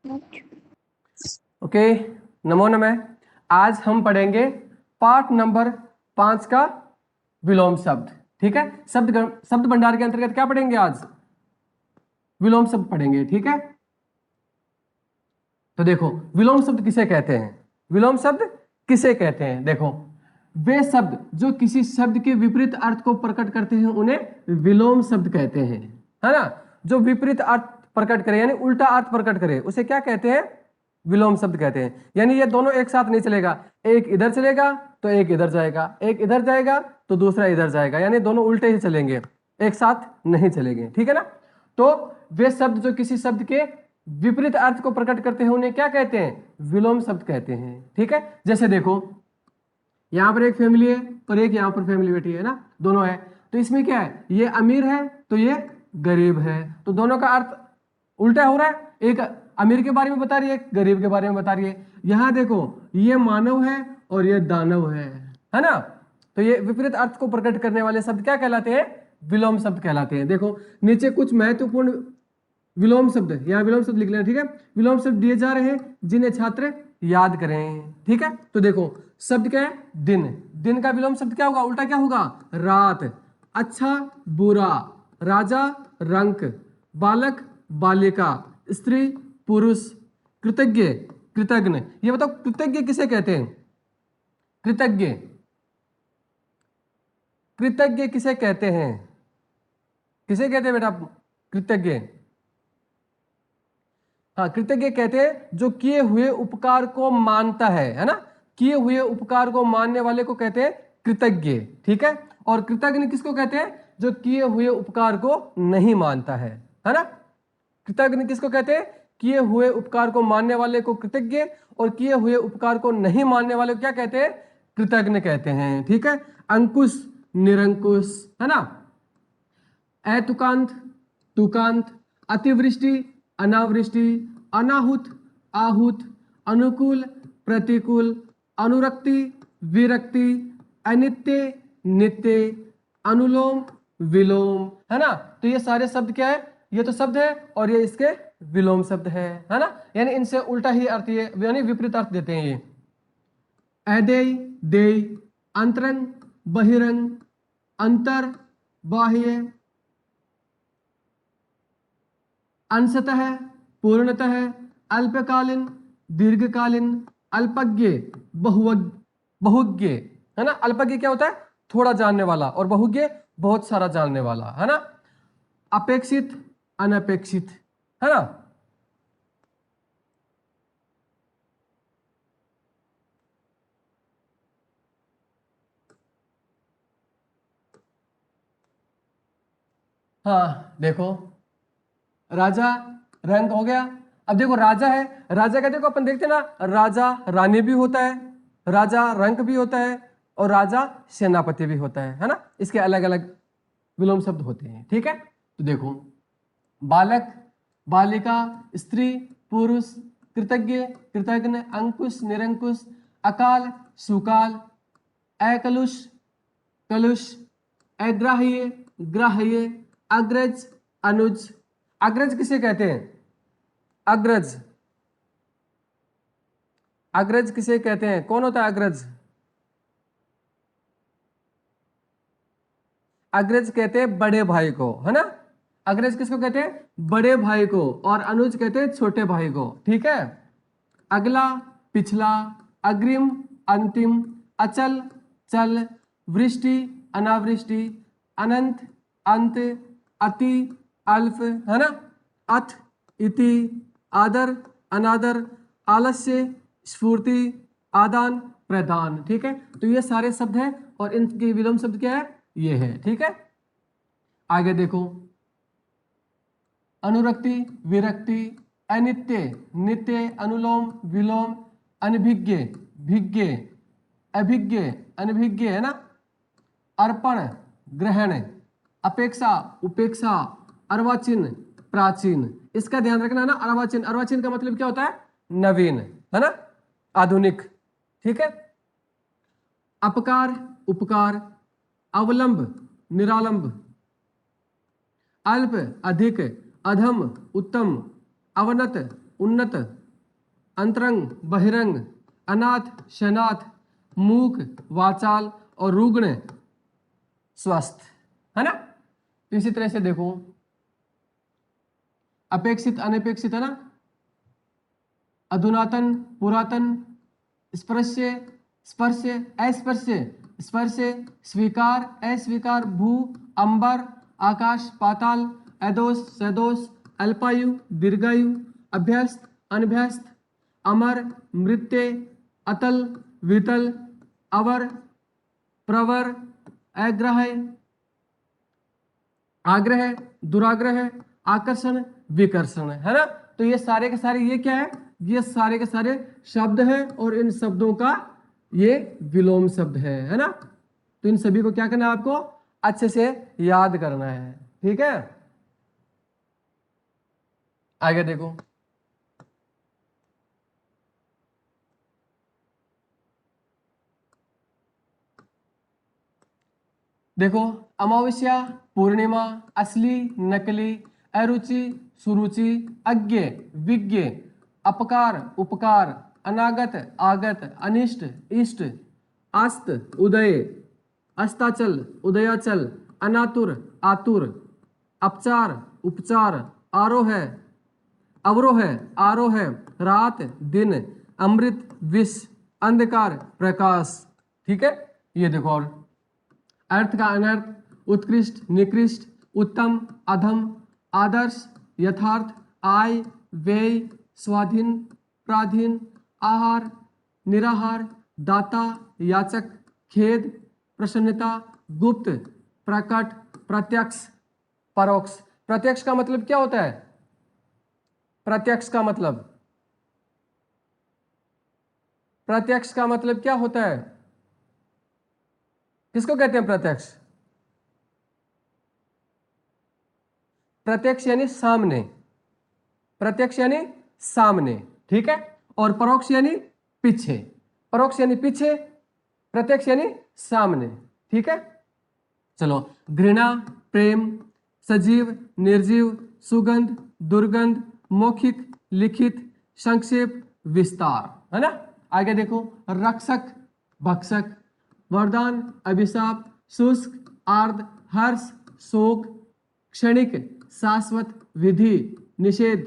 Okay, नमो नमः। आज हम पढ़ेंगे पाठ नंबर 5 का विलोम शब्द। ठीक है, शब्द भंडार के अंतर्गत क्या पढ़ेंगे आज? विलोम शब्द पढ़ेंगे। ठीक है, तो देखो विलोम शब्द किसे कहते हैं? विलोम शब्द किसे कहते हैं? देखो, वे शब्द जो किसी शब्द के विपरीत अर्थ को प्रकट करते हैं उन्हें विलोम शब्द कहते हैं, है ना। जो विपरीत अर्थ प्रकट करे यानी उल्टा अर्थ प्रकट करे उसे क्या कहते हैं? विलोम शब्द कहते हैं। यानी ये दोनों एक साथ नहीं चलेगा, एक इधर चलेगा तो एक इधर जाएगा, एक इधर जाएगा तो दूसरा इधर जाएगा, यानी दोनों उल्टे ही चलेंगे, एक साथ नहीं चलेंगे। ठीक है ना। तो वे शब्द जो किसी शब्द के विपरीत अर्थ को प्रकट करते हैं उन्हें क्या कहते हैं? विलोम शब्द कहते हैं। ठीक है, जैसे देखो यहां पर एक फैमिली है और एक यहां पर फैमिली बैठी है ना, दोनों है, तो इसमें क्या है? ये अमीर है तो ये गरीब है, तो दोनों का अर्थ उल्टा हो रहा है। एक अमीर के बारे में बता रही है, गरीब के बारे में बता रही है। यहां देखो ये मानव है और ये दानव है ना। तो ये विपरीत अर्थ को प्रकट करने वाले शब्द क्या कहलाते हैं? विलोम शब्द कहलाते हैं। देखो नीचे कुछ महत्वपूर्ण विलोम शब्द, यहाँ विलोम शब्द लिख लेना। ठीक है, विलोम शब्द दिए जा रहे हैं जिन्हें छात्र याद करें। ठीक है, तो देखो शब्द क्या है? दिन। दिन का विलोम शब्द क्या होगा? उल्टा क्या होगा? रात। अच्छा बुरा, राजा रंक, बालक बालिका, स्त्री पुरुष, कृतज्ञ कृतज्ञ। ये बताओ कृतज्ञ किसे कहते हैं? कृतज्ञ, कृतज्ञ किसे कहते हैं? किसे कहते हैं बेटा कृतज्ञ? हाँ, कृतज्ञ कहते हैं जो किए हुए उपकार को मानता है ना। किए हुए उपकार को मानने वाले को कहते हैं कृतज्ञ। ठीक है, और कृतज्ञ किसको कहते हैं? जो किए हुए उपकार को नहीं मानता है ना। कृतज्ञ किसको कहते हैं? किए हुए उपकार को मानने वाले को कृतज्ञ, और किए हुए उपकार को नहीं मानने वाले को क्या कहते हैं? कृतज्ञ कहते हैं। ठीक है, अंकुश निरंकुश, है ना। अतुकांत तुकांत, अतिवृष्टि अनावृष्टि, अनाहुत आहूत, अनुकूल प्रतिकूल, अनुरक्ति विरक्ति, अनित्य नित्य, अनुलोम विलोम, है ना। तो ये सारे शब्द क्या है? ये तो शब्द है और ये इसके विलोम शब्द है ना। यानी इनसे उल्टा ही अर्थ, ये यानी विपरीत अर्थ देते हैं ये। अदेय देय, अंतरंग बहिरंग, अंतर बाह्य, अंशतः पूर्णतः, अल्पकालीन दीर्घकालीन, अल्पज्ञ बहुज्ञ, है ना। अल्पज्ञ क्या होता है? थोड़ा जानने वाला, और बहुज्ञ बहुत सारा जानने वाला, है ना। अपेक्षित अनपेक्षित, है ना। हाँ देखो, राजा रंक हो गया। अब देखो राजा है, राजा का देखो अपन देखते ना, राजा रानी भी होता है, राजा रंक भी होता है, और राजा सेनापति भी होता है ना। इसके अलग अलग विलोम शब्द होते हैं। ठीक है, तो देखो बालक बालिका, स्त्री पुरुष, कृतज्ञ कृतज्ञ, अंकुश निरंकुश, अकाल सुकाल, अकलुष कलुष, अग्राह्य ग्राह्य, अग्रज अनुज। अग्रज किसे कहते हैं? अग्रज, अग्रज किसे कहते हैं? कौन होता है अग्रज? अग्रज कहते हैं बड़े भाई को, है ना। अग्रज किसको कहते हैं? बड़े भाई को, और अनुज कहते हैं छोटे भाई को। ठीक है, अगला पिछला, अग्रिम अंतिम, अचल चल, वृष्टि अनावृष्टि, अनंत अंत, अति अल्प, है ना। अथ इति, आदर अनादर, आलस्य स्फूर्ति, आदान प्रदान। ठीक है, तो ये सारे शब्द हैं और इनके विलोम शब्द क्या है? ये है। ठीक है, आगे देखो अनुरक्ति विरक्ति, अनित्य नित्य, अनुलोम विलोम, अनभिज्ञ भिज्ञ, अभिज्ञ अनभिज्ञ, है ना। अर्पण ग्रहण, अपेक्षा उपेक्षा, अर्वाचीन प्राचीन। इसका ध्यान रखना है ना। अर्वाचीन, अर्वाचीन का मतलब क्या होता है? नवीन, है ना, आधुनिक। ठीक है, अपकार उपकार, अवलंब निरालंब, अल्प अधिक, अधम उत्तम, अवनत उन्नत, अंतरंग, बहिरंग, अनाथ, शनाथ, मूक, वाचाल और रुग्ण, स्वस्थ, है ना। इसी तरह से देखो अपेक्षित, अनपेक्षित, है ना, अधुनातन, पुरातन, स्पर्श्य, स्पर्श्य, अस्पर्श्य, स्पर्श्य, स्वीकार, अस्वीकार, भू, अंबर, आकाश, पाताल, अदोष, सदोष, अल्पायु, दीर्घायु, अभ्यस्त, अनभ्यस्त, अमर, मृत्य, अतल, वितल, अवर, प्रवर, अग्रह, आग्रह, दुराग्रह, आकर्षण, विकर्षण, है ना। तो ये सारे के सारे ये क्या है, ये सारे के सारे शब्द हैं और इन शब्दों का ये विलोम शब्द है ना। तो इन सभी को क्या करना है, आपको अच्छे से याद करना है, ठीक है। आगे देखो, देखो अमावस्या, पूर्णिमा, असली, नकली, अरुचि, सुरुचि, अज्ञ, विज्ञ, अपकार, उपकार, अनागत, आगत, अनिष्ट, इष्ट, अस्त, उदय, अस्ताचल, उदयाचल, अनातुर, आतुर, अपचार, उपचार, आरोह, अवरोह, आरोह, रात, दिन, अमृत, विष, अंधकार, प्रकाश, ठीक है। ये देखो, और अर्थ का अनर्थ, उत्कृष्ट, निकृष्ट, उत्तम, अधम, आदर्श, यथार्थ, आय, व्यय, स्वाधीन, प्राधीन, आहार, निराहार, दाता, याचक, खेद, प्रसन्नता, गुप्त, प्रकट, प्रत्यक्ष, परोक्ष। प्रत्यक्ष का मतलब क्या होता है, प्रत्यक्ष का मतलब, प्रत्यक्ष का मतलब क्या होता है, किसको कहते हैं प्रत्यक्ष? प्रत्यक्ष यानी सामने, प्रत्यक्ष यानी सामने, ठीक है। और परोक्ष यानी पीछे, परोक्ष यानी पीछे, प्रत्यक्ष यानी सामने, ठीक है। चलो, घृणा, प्रेम, सजीव, निर्जीव, सुगंध, दुर्गंध, मौखिक, लिखित, संक्षेप, विस्तार, है ना। आगे देखो, रक्षक, भक्षक, वरदान, अभिशाप, शुष्क, आर्द, हर्ष, शोक, क्षणिक, शाश्वत, विधि, निषेध,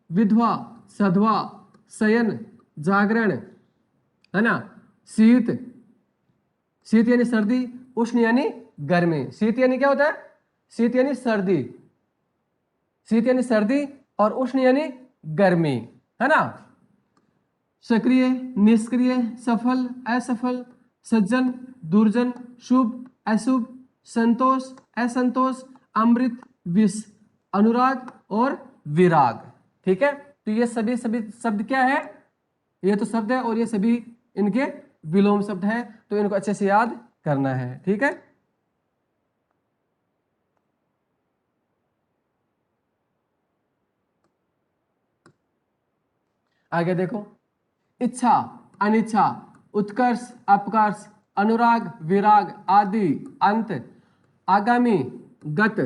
विधवा, सधवा, शयन, जागरण, है ना। शीत, शीत यानी सर्दी, उष्ण यानी गर्मी। शीत यानी क्या होता है, शीत यानी सर्दी, शीत यानी सर्दी, और उष्ण यानी गर्मी, है ना। सक्रिय, निष्क्रिय, सफल, असफल, सज्जन, दुर्जन, शुभ, अशुभ, संतोष, असंतोष, अमृत, विष, अनुराग और विराग, ठीक है। तो ये सभी सभी शब्द क्या है, ये तो शब्द है और ये सभी इनके विलोम शब्द है, तो इनको अच्छे से याद करना है, ठीक है। आगे देखो, इच्छा, अनिच्छा, उत्कर्ष, अपकर्ष, अनुराग, विराग, आदि, अंत, आगामी, गत,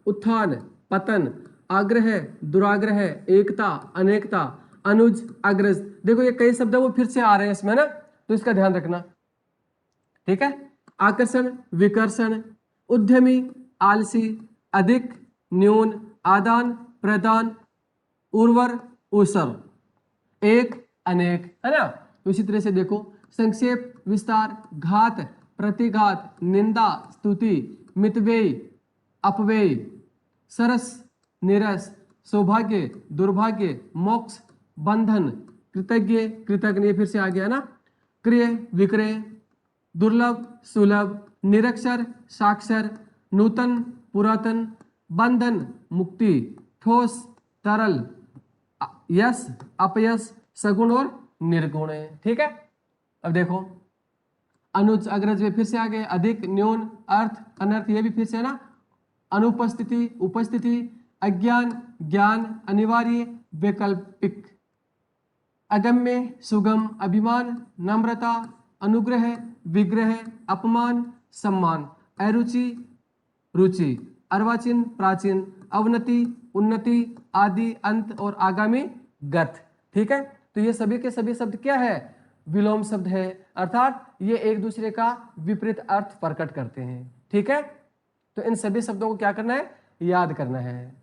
उत्थान, पतन, आग्रह, दुराग्रह, एकता, अनेकता, अनुज, अग्रज। देखो ये कई शब्द वो फिर से आ रहे हैं इसमें ना, तो इसका ध्यान रखना, ठीक है। आकर्षण, विकर्षण, उद्यमी, आलसी, अधिक, न्यून, आदान प्रदान, उर्वर, ऊसर, एक, अनेक, है ना। तो इसी तरह से देखो, संक्षेप, विस्तार, घात, प्रतिघात, निंदा, स्तुति, मितव्यय, अपव्यय, सरस, निरस, सौभाग्य, दुर्भाग्य, मोक्ष, बंधन, कृतज्ञ, कृतज्ञ, ये फिर से आ गया ना। क्रिय, विक्रय, दुर्लभ, सुलभ, निरक्षर, साक्षर, नूतन, पुरातन, बंधन, मुक्ति, ठोस, तरल, यश, अपयश, सगुण और निर्गुण है, ठीक है। अब देखो, अनुज, अग्रज, वे फिर से आ गए, अधिक, न्यून, अर्थ, अनर्थ, ये भी फिर से है ना। अनुपस्थिति, उपस्थिति, अज्ञान, ज्ञान, अनिवार्य, वैकल्पिक, अगम्य, सुगम, अभिमान, नम्रता, अनुग्रह, विग्रह, अपमान, सम्मान, अरुचि, रुचि, अर्वाचीन, प्राचीन, अवनति, उन्नति, आदि, अंत और आगामी, गत। ठीक है, तो ये सभी के सभी शब्द क्या है, विलोम शब्द है, अर्थात ये एक दूसरे का विपरीत अर्थ प्रकट करते हैं। ठीक है, तो इन सभी शब्दों को क्या करना है, याद करना है।